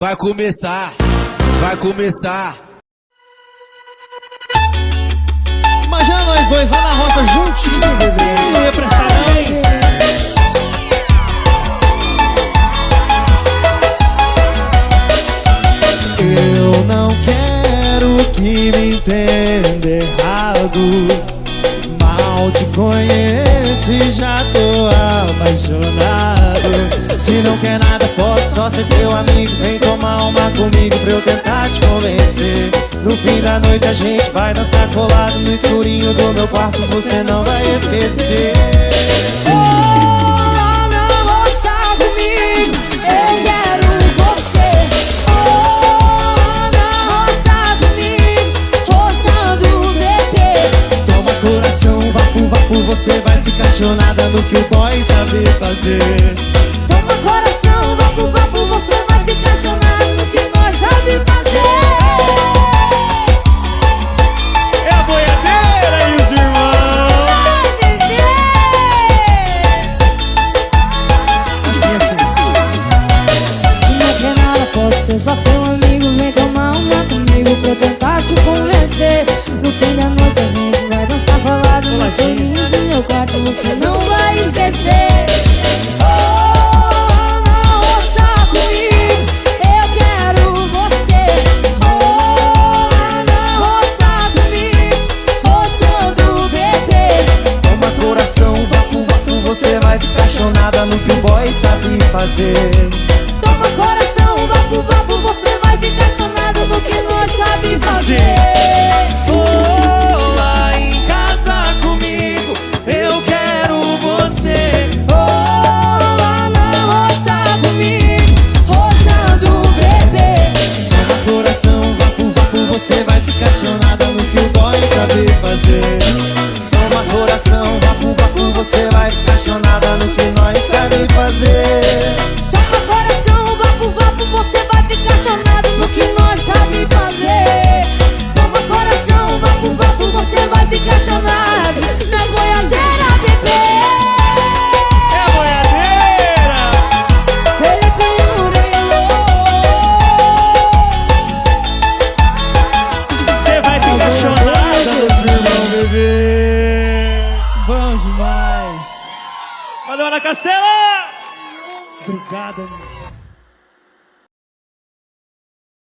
Vai começar, vai começar. Imagina nós dois lá na roça juntinho, bebê. Não ia prestar não, hein? Eu não quero que me entenda errado. Mal te conheço e já tô apaixonado. Se não quer nada, posso só ser teu amigo. Vem tomar uma comigo pra eu tentar te convencer. No fim da noite a gente vai dançar colado no escurinho do meu quarto, você não vai esquecer. Oh, não roça comigo, eu quero você. Oh, não roça comigo, roçando bebê. Toma coração, vapo, vapo, você vai ficar chonada no que o boy sabe fazer. Toma coração, vapo, vapo, você vai ficar chonado no que nós sabe fazer. É a boiadeira e os irmãos. Ai, bebê. Assim, assim. Se não quer nada, posso ser só teu amigo. Vem tomar uma comigo pra eu tentar te convencer. No fim da noite a gente vai dançar falado no escurinho do meu quarto, você não vai esquecer. Oh, não roça comigo, eu quero você. Oh, não roça comigo, roçando bebê. Toma coração, vapo, vapo, você vai ficar chonada no que o boy sabe fazer. Toma coração, vapo, vapo, você vai ficar chonado no que nós sabe fazer. Oh, lá em casa comigo, eu quero você. Oh, lá na roça comigo, roçando bebê. Toma coração, vapo, vapo, você vai ficar chonada no que o boy sabe fazer. Toma coração, vapo, vapo, você vai ficar chonada no que nós sabe fazer. Toma coração, vapo, vapo, você vai ficar chonado no que nós sabe fazer. Toma coração, vapo, vapo, você vai ficar chonado na boiadeira, bebê. É a boiadeira! Ele é canhurelo. Você vai ficar chonada, meus irmãos, bebê. Bom demais. Valeu, Ana Castela! Obrigada, meu.